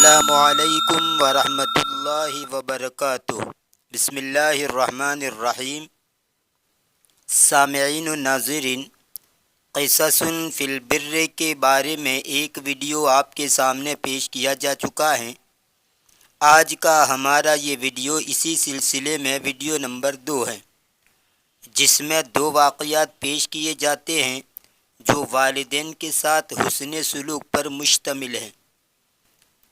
السلام علیکم ورحمۃ اللہ وبرکاتہ۔ بسم اللہ الرحمن الرحیم۔ سامعین و ناظرین، قصص فی البر کے بارے میں ایک ویڈیو آپ کے سامنے پیش کیا جا چکا ہے۔ آج کا ہمارا یہ ویڈیو اسی سلسلے میں ویڈیو نمبر 2 ہے، جس میں 2 واقعات پیش کیے جاتے ہیں جو والدین کے ساتھ حسن سلوک پر مشتمل ہیں۔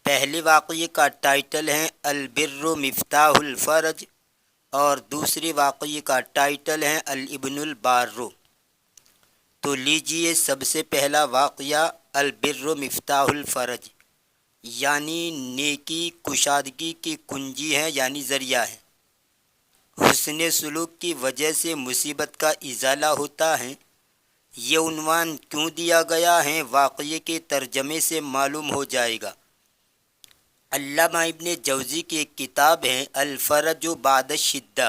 پہلے واقعے کا ٹائٹل ہے البر مفتاح الفرج اور دوسرے واقعے کا ٹائٹل ہے الابن البار۔ تو لیجئے سب سے پہلا واقعہ البر مفتاح الفرج، یعنی نیکی کشادگی کی کنجی ہے، یعنی ذریعہ ہے۔ حسن سلوک کی وجہ سے مصیبت کا ازالہ ہوتا ہے۔ یہ عنوان کیوں دیا گیا ہے واقعے کے ترجمے سے معلوم ہو جائے گا۔ علامہ ابن جوزی کی ایک کتاب ہے الفرج بعد الشدہ،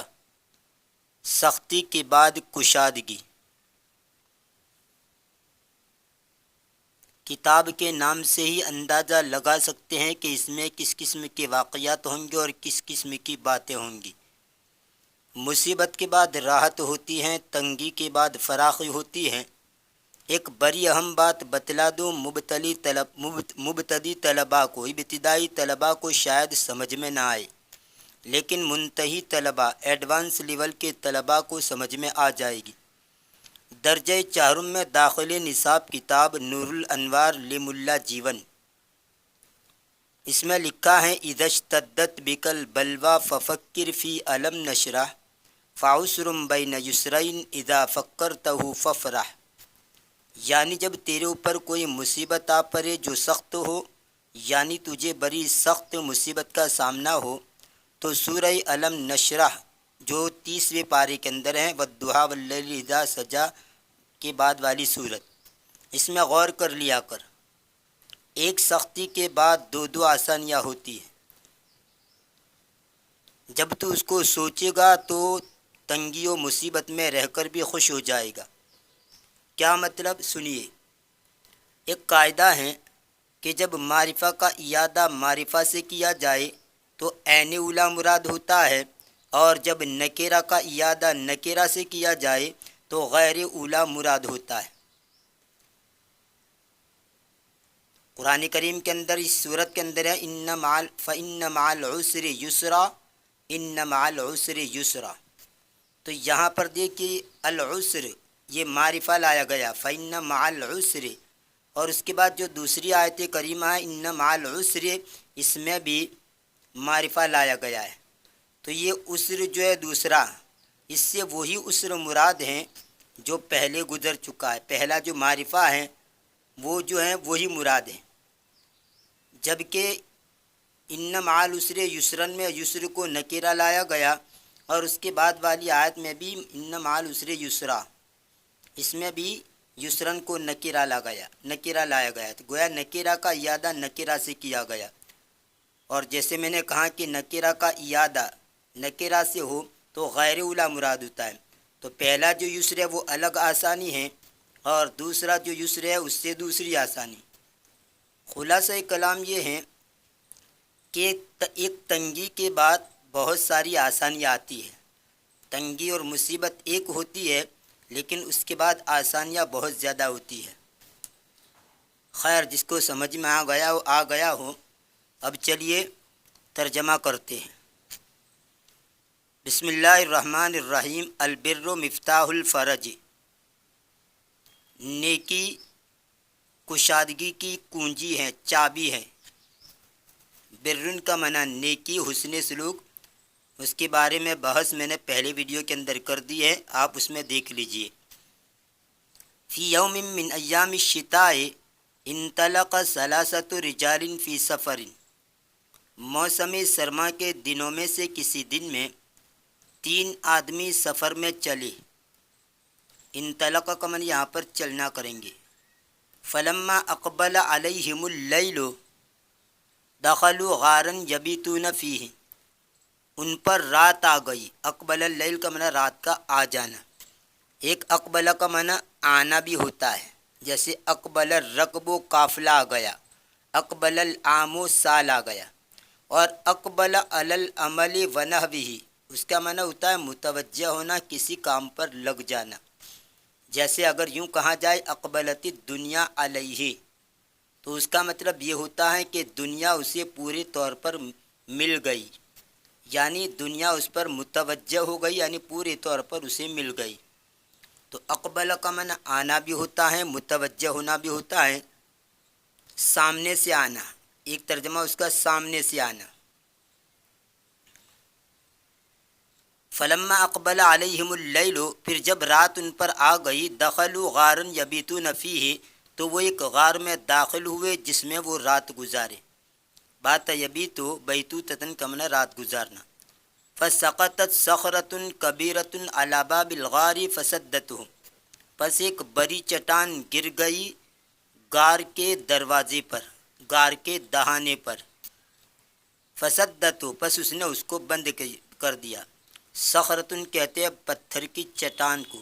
سختی کے بعد کشادگی۔ کتاب کے نام سے ہی اندازہ لگا سکتے ہیں کہ اس میں کس قسم کے واقعات ہوں گے اور کس قسم کی باتیں ہوں گی۔ مصیبت کے بعد راحت ہوتی ہے، تنگی کے بعد فراخی ہوتی ہے۔ ایک بڑی اہم بات بتلا دوں، مبتدی طلباء کو، ابتدائی طلباء کو شاید سمجھ میں نہ آئے، لیکن منتہی طلباء، ایڈوانس لیول کے طلباء کو سمجھ میں آ جائے گی۔ درجہ چہارم میں داخل نصاب کتاب نور الانوار لملا جیون، اس میں لکھا ہے اذا اشتدت بک البلوى ففکر فی علم نشرح فعسر بین یسرین اذا فکرتہ فافرح، یعنی جب تیرے اوپر کوئی مصیبت آ پڑے جو سخت ہو، یعنی تجھے بڑی سخت مصیبت کا سامنا ہو، تو سورہ علم نشرح جو 30ویں پارے کے اندر ہے والضحیٰ واللیل اذا سجی کے بعد والی صورت، اس میں غور کر لیا کر۔ ایک سختی کے بعد 2 آسانیاں ہوتی ہیں۔ جب تو اس کو سوچے گا تو تنگی و مصیبت میں رہ کر بھی خوش ہو جائے گا۔ کیا مطلب؟ سنیے، ایک قاعدہ ہے کہ جب معرفہ کا اعادہ معرفہ سے کیا جائے تو عین اولیٰ مراد ہوتا ہے، اور جب نکرہ کا اعادہ نکرہ سے کیا جائے تو غیر اولیٰ مراد ہوتا ہے۔ قرآن کریم کے اندر اس صورت کے اندر ہے فَإِنَّ مَعَ الْعُسْرِ يُسْرًا، إِنَّ مَعَ الْعُسْرِ يُسْرًا۔ تو یہاں پر دیکھیے العسر یہ معرفہ لایا گیا، فَإِنَّ مَعَ الْعُسْرِ، اور اس کے بعد جو دوسری آیت کریمہ ہے إِنَّ مَعَ الْعُسْرِ، اس میں بھی معرفہ لایا گیا ہے۔ تو یہ عسر جو ہے دوسرا، اس سے وہی عسر مراد ہیں جو پہلے گزر چکا ہے۔ پہلا جو معرفہ ہے وہ جو ہے وہی مراد ہے، جبکہ ان مع العسر یسرن میں یسر کو نکرہ لایا گیا، اور اس کے بعد والی آیت میں بھی ان مع العسر یسرا، اس میں بھی یسرن کو نکرہ لایا گیا، تو گویا نکرہ کا اعادہ نکرہ سے کیا گیا۔ اور جیسے میں نے کہا کہ نکرہ کا اعادہ نکرہ سے ہو تو غیر اولیٰ مراد ہوتا ہے، تو پہلا جو یسر ہے وہ الگ آسانی ہے، اور دوسرا جو یسر ہے اس سے دوسری آسانی۔ خلاصہ کلام یہ ہے کہ ایک تنگی کے بعد بہت ساری آسانی آتی ہے۔ تنگی اور مصیبت ایک ہوتی ہے، لیکن اس کے بعد آسانیاں بہت زیادہ ہوتی ہے۔ خیر، جس کو سمجھ میں آ گیا ہو، اب چلیے ترجمہ کرتے ہیں۔ بسم اللہ الرحمن الرحیم۔ البر مفتاح الفرج، نیکی کشادگی کی کنجی ہے، چابی ہے۔ برن کا معنی نیکی، حسن سلوک، اس کے بارے میں بحث میں نے پہلے ویڈیو کے اندر کر دی ہے، آپ اس میں دیکھ لیجئے۔ فی یوم من ایام الشتاء انطلق ثلاثۃ رجال فی سفر، موسم سرما کے دنوں میں سے کسی دن میں 3 آدمی سفر میں چلے۔ انطلق کا معنی یہاں پر چلنا کریں گے۔ فلما اقبل علیہم اللیل دخلوا غارا یبیتون فیہ، ان پر رات آ گئی۔ اقبل اللیل کا معنی رات کا آ جانا۔ ایک اقبل کا معنی آنا بھی ہوتا ہے، جیسے اقبل الرکب، قافلہ آ گیا، اقبل العام، سال آ گیا، اور اقبل علی العمل ونحوہ، اس کا معنی ہوتا ہے متوجہ ہونا، کسی کام پر لگ جانا۔ جیسے اگر یوں کہا جائے اقبلت الدنیا علیہ، تو اس کا مطلب یہ ہوتا ہے کہ دنیا اسے پورے طور پر مل گئی، یعنی دنیا اس پر متوجہ ہو گئی، یعنی پورے طور پر اسے مل گئی۔ تو اقبل کا معنی آنا بھی ہوتا ہے، متوجہ ہونا بھی ہوتا ہے، سامنے سے آنا، ایک ترجمہ اس کا سامنے سے آنا۔ فلما اقبل علیہم اللیل، پھر جب رات ان پر آ گئی، دخلوا غارا یبیتون فیہ، تو وہ ایک غار میں داخل ہوئے جس میں وہ رات گزارے۔ بات یبیتو بیتوتتن کا معنی رات گزارنا۔ فسقطت صخرۃ کبیرۃ علی باب الغار فسدتہ، پس ایک بڑی چٹان گر گئی غار کے دروازے پر، غار کے دہانے پر۔ فسدتہ، پس اس نے اس کو بند کر دیا۔ صخرۃ کہتے ہیں پتھر کی چٹان کو،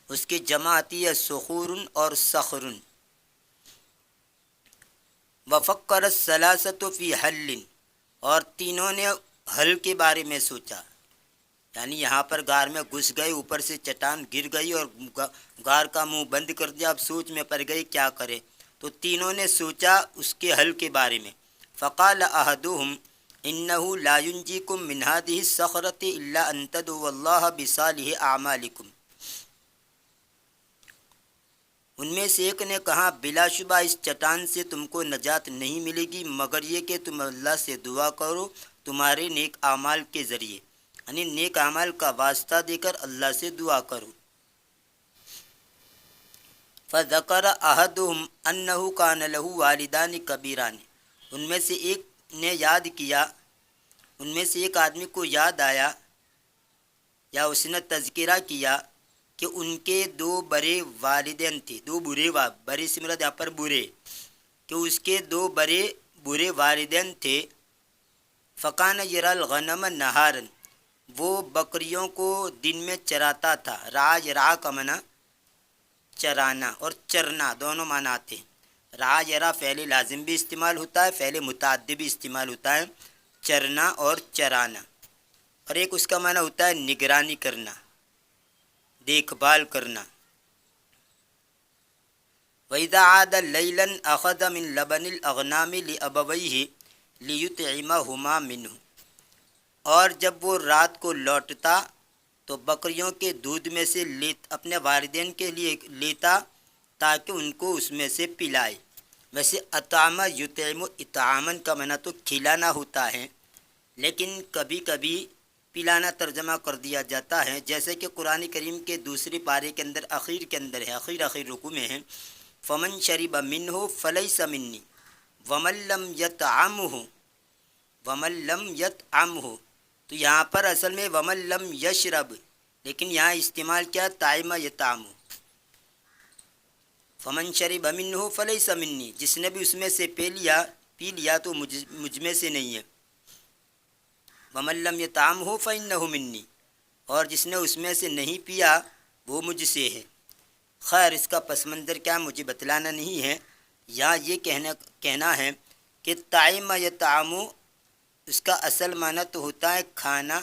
اس کی جمع آتی ہے صخور اور صخر۔ وفکر الثلاثۃ فی حل، اور تینوں نے حل کے بارے میں سوچا، یعنی یہاں پر غار میں گھس گئے، اوپر سے چٹان گر گئی اور غار کا منہ بند کر دیا، اب سوچ میں پڑ گئی کیا کرے، تو تینوں نے سوچا اس کے حل کے بارے میں۔ فقال احدہم انہ لا ینجیکم من ہذہ الصخرۃ الا ان تدعوا اللہ بصالح اعمالکم، ان میں سے ایک نے کہا بلا شبہ اس چٹان سے تم کو نجات نہیں ملے گی مگر یہ کہ تم اللہ سے دعا کرو تمہارے نیک اعمال کے ذریعے، یعنی نیک اعمال کا واسطہ دے کر اللہ سے دعا کرو۔ فذکر احدہم انہ کان لہ والدان کبیران، ان میں سے ایک نے یاد کیا، ان میں سے ایک آدمی کو یاد آیا یا اس نے تذکرہ کیا کہ ان کے دو بڑے والدین تھے، دو برے سے مراد یہاں پر برے، کہ اس کے دو برے والدین تھے۔ فکان یرا الغنم نہارن، وہ بکریوں کو دن میں چراتا تھا۔ راج را کا معنی چرانا اور چرنا دونوں معنی آتے ہیں۔ راج را فعل لازم بھی استعمال ہوتا ہے، فعل متعدی بھی استعمال ہوتا ہے، چرنا اور چرانا، اور ایک اس کا معنی ہوتا ہے نگرانی کرنا، دیکھ بھال کرنا۔ وَإِذَا عَادَ لَيْلًا أَخَذَ مِن لَبَنِ الْأَغْنَامِ لِأَبَوَيْهِ لِيُطْعِمَهُمَا مِنْهُ، اور جب وہ رات کو لوٹتا تو بکریوں کے دودھ میں سے اپنے والدین کے لیے لیتا تاکہ ان کو اس میں سے پلائے۔ ویسے اطعم یطعم اطعامن کا معنی تو کھلانا ہوتا ہے، لیکن کبھی کبھی پلانا ترجمہ کر دیا جاتا ہے، جیسے کہ قرآن کریم کے دوسرے پارے کے اندر اخیر کے اندر ہے، اخیر رکوع میں ہے، فمن شرب منہ فلیس منی ومن لم یطعمہ، تو یہاں پر اصل میں ومن لم یشرب، لیکن یہاں استعمال کیا طعم یطعم، فمن شرب منہ فلیس منی، جس نے بھی اس میں سے پی لیا تو مجھ میں سے نہیں ہے، ومن لم یطعمہ فإنہ منی، اور جس نے اس میں سے نہیں پیا وہ مجھ سے ہے۔ خیر اس کا پس منظر کیا مجھے بتلانا نہیں ہے، یہاں یہ کہنا ہے کہ طعم یطعم اس کا اصل معنی تو ہوتا ہے کھانا،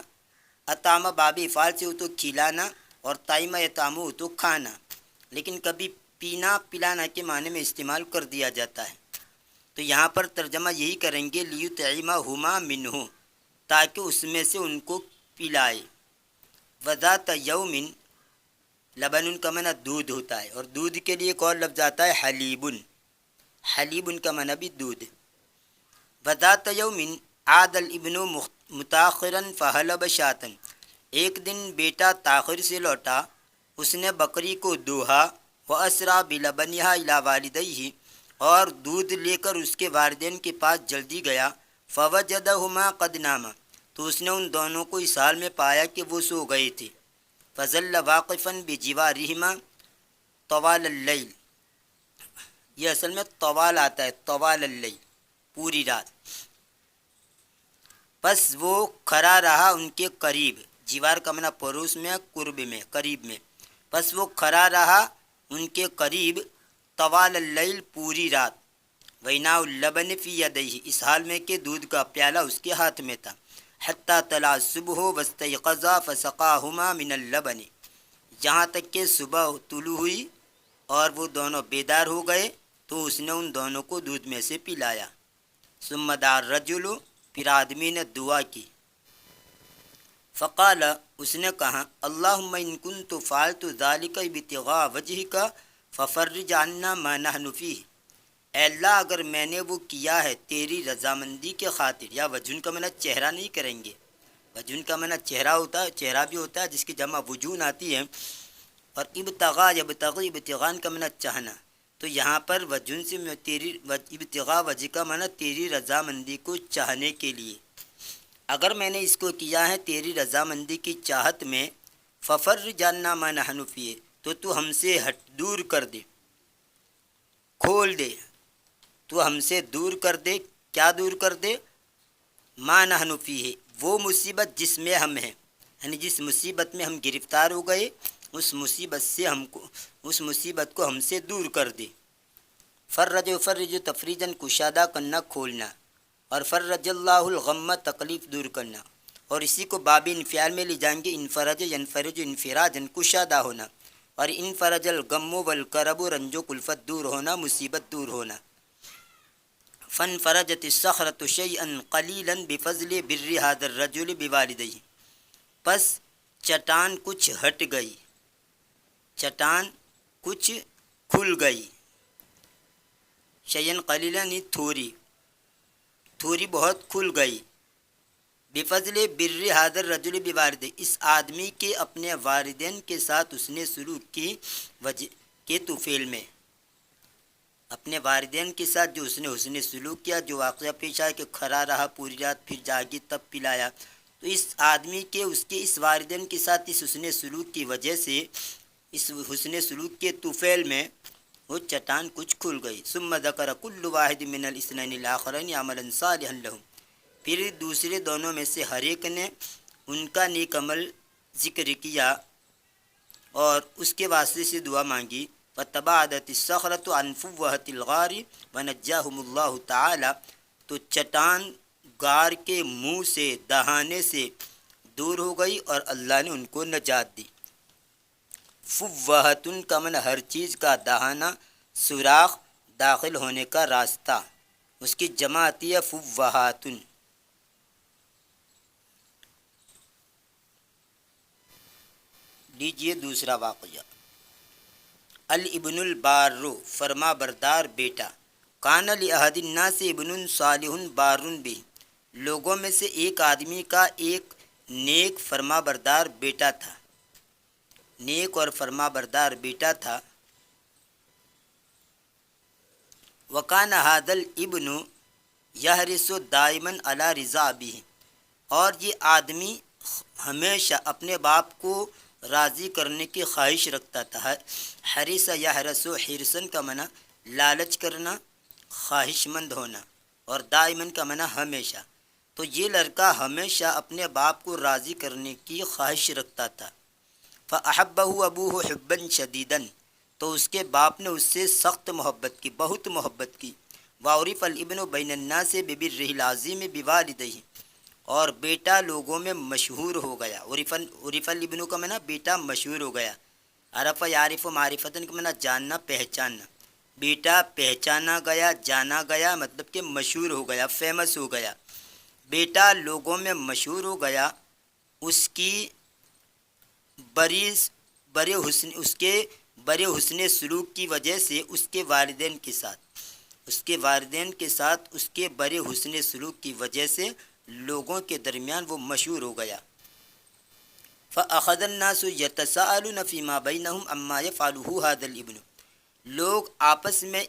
اطعم باب افعال سے ہو تو کھلانا، اور طعم یطعم ہو تو کھانا، لیکن کبھی پینا پلانا کے معنی میں استعمال کر دیا جاتا ہے، تو یہاں پر ترجمہ یہی کریں گے لیطعمہما منہ، تاکہ اس میں سے ان کو پلائے۔ وذات یوم، لبن کا معنی دودھ ہوتا ہے، اور دودھ کے لیے ایک اور لفظ آتا ہے حلیبن، حلیبن کا معنی بھی دودھ۔ وذات یوم عاد الابن متاخرا فحلب شاۃ، ایک دن بیٹا تاخیر سے لوٹا، اس نے بکری کو دوہا، واسرا بلبنہا الی والدیہ، اور دودھ لے کر اس کے والدین کے پاس جلدی گیا، فوجدہما قد ناما، تو اس نے ان دونوں کو اس حال میں پایا کہ وہ سو گئے تھے۔ فظل واقفا بجوارہما طوال اللیل، یہ اصل میں طوال آتا ہے، طوال اللیل پوری رات، پس وہ کھڑا رہا ان کے قریب، جیوار کا معنی پڑوس میں، قرب میں، قریب میں، پس وہ کھڑا رہا ان کے قریب، طوال اللیل پوری رات، وینا اللبن فی یدیہ، اس حال میں کہ دودھ کا پیالہ اس کے ہاتھ میں تھا، حتیٰ طلع الصبح واستيقظا فسقاہما من اللبن، جہاں تک کہ صبح طلوع ہوئی اور وہ دونوں بیدار ہو گئے تو اس نے ان دونوں کو دودھ میں سے پلایا۔ ثم دعا الرجل، پھر آدمی نے دعا کی، فقال، اس نے کہا، اللہم ان کنت فعلت ذلک ابتغاء وجہک ففرج عنا ما نحن فیہ، اے اللہ اگر میں نے وہ کیا ہے تیری رضامندی کے خاطر، یا وجہن کا معنی چہرہ نہیں کریں گے، وجہن کا معنی چہرہ ہوتا ہے، چہرہ بھی ہوتا ہے جس کی جمع وجون آتی ہے، اور ابتغاء یبتغی، ابتغاء کا معنی چاہنا، تو یہاں پر وجہن سے تیری ابتغاء وجہ کا معنی تیری رضامندی کو چاہنے کے لیے، اگر میں نے اس کو کیا ہے تیری رضامندی کی چاہت میں، ففرج عنا ما نحن فیہ، تو ہم سے دور کر دے، کھول دے، تو ہم سے دور کر دے، کیا دور کر دے؟ ما نحن فیہ، وہ مصیبت جس میں ہم ہیں، یعنی جس مصیبت میں ہم گرفتار ہو گئے، اس مصیبت کو ہم سے دور کر دے۔ فرج تفریجن، کشادہ کرنا، کھولنا، اور فرج اللہ الغم، تکلیف دور کرنا، اور اسی کو باب انفعال میں لے جائیں گے، انفرج ینفرج انفراجن، کشادہ ہونا، اور انفرج الغم والکرب، رنج و کلفت دور ہونا، مصیبت دور ہونا۔ فانفرجت الصخرة شيئا قليلا بفضل بر هذا الرجل بوالديه، پس چٹان کچھ ہٹ گئی، چٹان کچھ کھل گئی، شیئن قلیلا نہیں تھوڑی بہت کھل گئی، بفضل بر هذا الرجل بوالديه، اس آدمی کے اپنے والدین کے ساتھ اس نے سلوک کی وجہ کے طفیل میں، اپنے والدین کے ساتھ جو اس نے سلوک کیا، جو واقعہ پیش آیا کہ کھڑا رہا پوری رات، پھر جاگی تب پلایا، تو اس آدمی کے اس والدین کے ساتھ اس حسن سلوک کی وجہ سے، اس حسن سلوک کے طفیل میں وہ چٹان کچھ کھل گئی۔ ثم ذکر کل واحد من الاثنین الاخرین عملا صالحا لہم، پھر دوسرے دونوں میں سے ہر ایک نے ان کا نیک عمل ذکر کیا اور اس کے واسطے سے دعا مانگی۔ فَتَبَعَدَتِ الصَّخْرَةُ عَنْ فُوَّهَةِ الْغَارِ وَنَجَّاهُمُ اللَّهُ تَعَالَى، تو چٹان غار کے منہ سے، دہانے سے دور ہو گئی اور اللہ نے ان کو نجات دی۔ فُوَّهَةٌ کا معنی ہر چیز کا دہانہ، سوراخ، داخل ہونے کا راستہ، اس کی جمع آتی ہے فُوَّهَةٌ۔ لیجئے دوسرا واقعہ، الابن البار، فرما بردار بیٹا، کان لأحد الناس ابن صالح بار بھی، لوگوں میں سے ایک آدمی کا ایک نیک فرما بردار بیٹا تھا، نیک اور فرما بردار بیٹا تھا۔ وکان ھذا الابن یحرص دائما علی رضا ابیہ، اور یہ آدمی ہمیشہ اپنے باپ کو راضی کرنے کی خواہش رکھتا تھا۔ حریص یحرص، حرصن کا معنی لالچ کرنا، خواہش مند ہونا، اور دائمن کا معنی ہمیشہ، تو یہ لڑکا ہمیشہ اپنے باپ کو راضی کرنے کی خواہش رکھتا تھا۔ فأحبہ ابوہ حبا شدیدا، تو اس کے باپ نے اس سے سخت محبت کی، بہت محبت کی۔ وعرف الابن بین الناس ببرہ العظیم بوالدیہ، اور بیٹا لوگوں میں مشہور ہو گیا۔ عرف الابن کا معنی بیٹا مشہور ہو گیا، عرف یعرف معرفتن کا معنی جاننا، پہچاننا، بیٹا پہچانا گیا، جانا گیا، مطلب کہ مشہور ہو گیا، فیمس ہو گیا، بیٹا لوگوں میں مشہور ہو گیا، اس کی اس کے بڑے حسن سلوک کی وجہ سے، اس کے والدین کے ساتھ اس کے بڑے حسن سلوک کی وجہ سے لوگوں کے درمیان وہ مشہور ہو گیا۔ فأخذ الناس يتساءلون فيما بينهم عما يفعله هذا الابن، لوگ آپس میں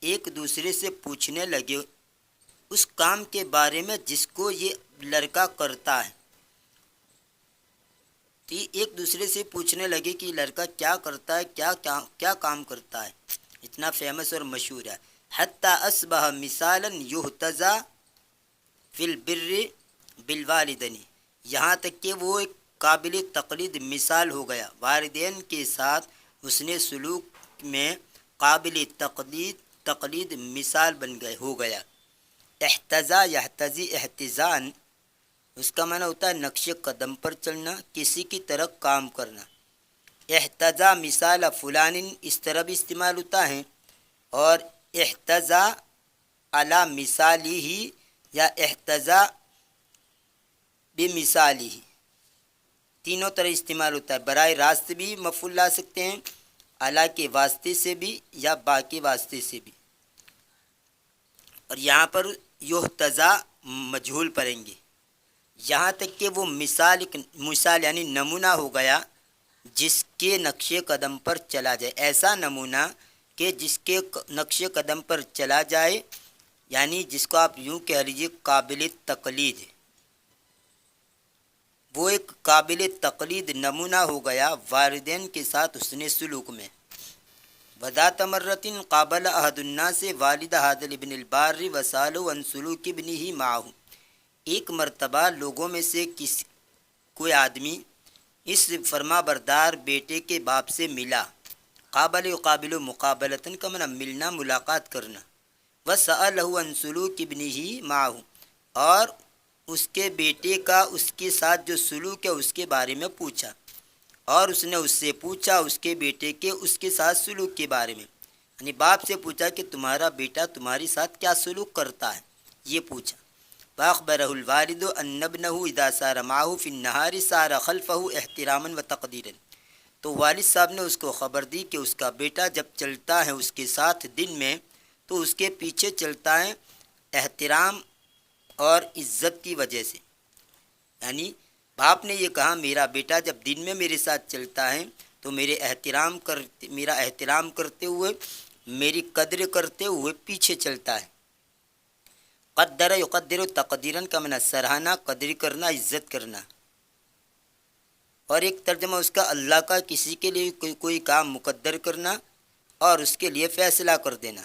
ایک دوسرے سے پوچھنے لگے اس کام کے بارے میں جس کو یہ لڑکا کرتا ہے، تو ایک دوسرے سے پوچھنے لگے کہ لڑکا کیا کرتا ہے، کیا کام کرتا ہے، اتنا فیمس اور مشہور ہے۔ حتی اصبح مثالا یحتذی فی البر بالوالدین، یہاں تک کہ وہ ایک قابل تقلید مثال ہو گیا، والدین کے ساتھ اس نے سلوک میں قابل تقلید مثال بن گئے ہو گیا۔ احتذا یحتذی احتذان، اس کا معنی ہوتا ہے نقش قدم پر چلنا، کسی کی طرح کام کرنا۔ احتذا مثال فلان اس طرح بھی استعمال ہوتا ہے، اور احتذا علی مثالی ہی یا احتذا بمثالی ہی، تینوں طرح استعمال ہوتا ہے۔ براہ راست بھی مفعول لا سکتے ہیں، اعلیٰ کے واسطے سے بھی یا با کے واسطے سے بھی۔ اور یہاں پر یحتذا مجہول پڑھیں گے، یہاں تک کہ وہ مثال یعنی نمونہ ہو گیا جس کے نقش قدم پر چلا جائے، ایسا نمونہ کہ جس کے نقش قدم پر چلا جائے، یعنی جس کو آپ یوں کہہ لیجیے قابل تقلید ہے، وہ ایک قابل تقلید نمونہ ہو گیا والدین کے ساتھ حسن سلوک میں۔ وذات مرتن قابل احد الناس والد حاضل ابن البار وسالو عن سلوک ابنہ معہ، ایک مرتبہ لوگوں میں سے کوئی آدمی اس فرما بردار بیٹے کے باپ سے ملا۔ قابل قابل مقابلتن کا معنی ملنا، ملاقات کرنا۔ وسألہ عن سلوک ابنہ معہ، اور اس کے بیٹے کا اس کے ساتھ جو سلوک ہے اس کے بارے میں پوچھا، اور اس نے اس سے پوچھا اس کے بیٹے کے اس کے ساتھ سلوک کے بارے میں، یعنی باپ سے پوچھا کہ تمہارا بیٹا تمہارے ساتھ کیا سلوک کرتا ہے، یہ پوچھا۔ فأخبرہ الوالد ان ابنہ اذا سار معہ فی النہار سار خلفہ احتراما و تقدیرا، تو والد صاحب نے اس کو خبر دی کہ اس کا بیٹا جب چلتا ہے اس کے ساتھ دن میں تو اس کے پیچھے چلتا ہے احترام اور عزت کی وجہ سے، یعنی باپ نے یہ کہا میرا بیٹا جب دن میں میرے ساتھ چلتا ہے تو میرا احترام کرتے ہوئے، میری قدر کرتے ہوئے پیچھے چلتا ہے۔ قدر یقدر تقدیرا کا معنی سراہنا، قدر کرنا، عزت کرنا۔ اور ایک ترجمہ اس کا اللہ کا کسی کے لیے کوئی کام مقدر کرنا اور اس کے لیے فیصلہ کر دینا،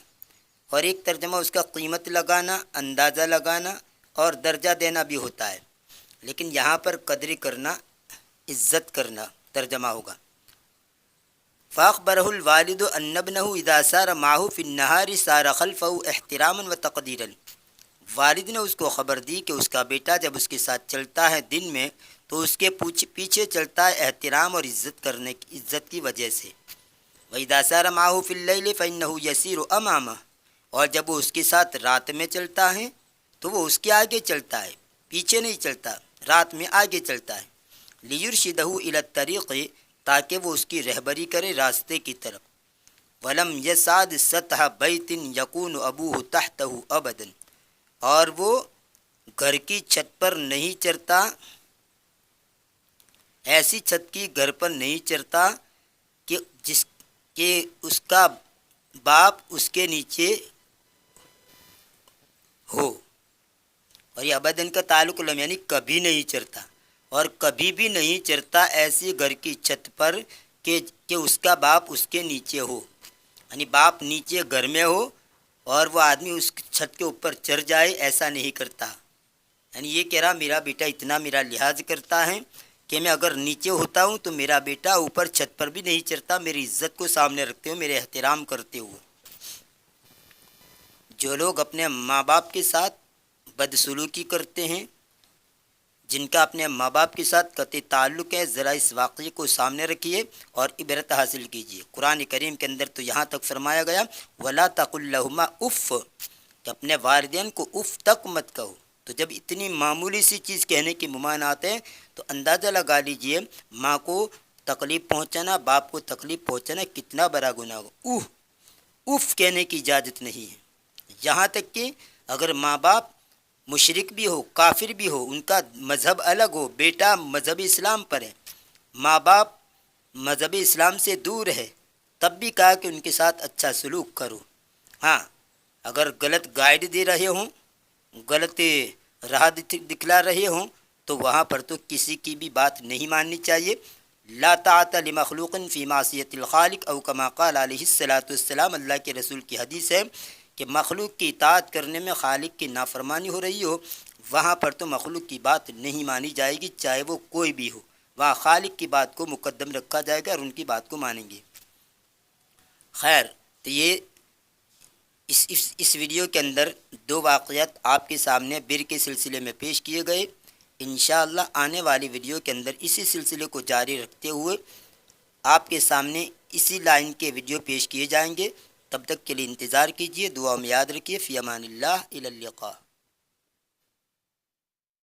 اور ایک ترجمہ اس کا قیمت لگانا، اندازہ لگانا اور درجہ دینا بھی ہوتا ہے، لیکن یہاں پر قدر کرنا، عزت کرنا ترجمہ ہوگا۔ فاخبرہ الوالد ان ابنہ اذا سار معہ فی النہار سار خلفہ احتراما و تقدیرا، والد نے اس کو خبر دی کہ اس کا بیٹا جب اس کے ساتھ چلتا ہے دن میں تو اس کے پیچھے چلتا ہے احترام اور عزت کی وجہ سے۔ وَإِذَا سَارَ مَعَهُ فِي اللَّيْلِ فَإِنَّهُ يَسِيرُ أَمَامَهُ، اور جب وہ اس کے ساتھ رات میں چلتا ہے تو وہ اس کے آگے چلتا ہے، پیچھے نہیں چلتا، رات میں آگے چلتا ہے۔ لِيُرْشِدَهُ إِلَى الطَّرِيقِ، تاکہ وہ اس کی رہبری کرے راستے کی طرف۔ وَلَمْ يَسْعَدْ سَطْحَ بَيْتٍ يَكُونُ أَبُوهُ تَحْتَهُ أَبَدًا، اور وہ گھر کی چھت پر نہیں چڑھتا، ایسی چھت کی گھر پر نہیں چڑھتا کہ اس کا باپ اس کے نیچے ہو، اور یہ ابدن کا تعلق لم یعنی کبھی نہیں چڑھتا، اور کبھی بھی نہیں چڑھتا ایسی گھر کی چھت پر کہ اس کا باپ اس کے نیچے ہو، یعنی باپ نیچے گھر میں ہو اور وہ آدمی اس چھت کے اوپر چڑھ جائے، ایسا نہیں کرتا۔ یعنی یہ کہہ رہا میرا بیٹا اتنا میرا لحاظ کرتا ہے کہ میں اگر نیچے ہوتا ہوں تو میرا بیٹا اوپر چھت پر بھی نہیں چڑھتا، میری عزت کو سامنے رکھتے ہوئے، میرے احترام کرتے ہوئے۔ جو لوگ اپنے ماں باپ کے ساتھ بدسلوکی کرتے ہیں، جن کا اپنے ماں باپ کے ساتھ قطعی تعلق ہے، ذرا اس واقعے کو سامنے رکھیے اور عبرت حاصل کیجیے۔ قرآن کریم کے اندر تو یہاں تک فرمایا گیا وَلَا تَقُلْ لَهُمَا اُف، کہ اپنے والدین کو اف تک مت کہو۔ تو جب اتنی معمولی سی چیز کہنے کی ممانعت ہے تو اندازہ لگا لیجئے ماں کو تکلیف پہنچانا، باپ کو تکلیف پہنچانا کتنا بڑا گناہ ہو۔ اف کہنے کی اجازت نہیں ہے، یہاں تک کہ اگر ماں باپ مشرک بھی ہو، کافر بھی ہو، ان کا مذہب الگ ہو، بیٹا مذہب اسلام پر ہے، ماں باپ مذہب اسلام سے دور ہے، تب بھی کہا کہ ان کے ساتھ اچھا سلوک کرو۔ ہاں، اگر غلط گائیڈ دے رہے ہوں، غلط راہ دکھلا رہے ہوں تو وہاں پر تو کسی کی بھی بات نہیں ماننی چاہیے۔ لا طاعت لمخلوق فی معصیت الخالق او کما قال علیہ الصلوۃ والسلام، اللہ کے رسول کی حدیث ہے کہ مخلوق کی اطاعت کرنے میں خالق کی نافرمانی ہو رہی ہو، وہاں پر تو مخلوق کی بات نہیں مانی جائے گی، چاہے وہ کوئی بھی ہو، وہاں خالق کی بات کو مقدم رکھا جائے گا اور ان کی بات کو مانیں گے۔ خیر، تو یہ اس ویڈیو کے اندر دو واقعات آپ کے سامنے بر کے سلسلے میں پیش کیے گئے۔ انشاءاللہ آنے والی ویڈیو کے اندر اسی سلسلے کو جاری رکھتے ہوئے آپ کے سامنے اسی لائن کے ویڈیو پیش کیے جائیں گے۔ تب تک کے لیے انتظار کیجیے، دعا میں یاد رکھیے۔ فی امان اللہ، الی اللقاء۔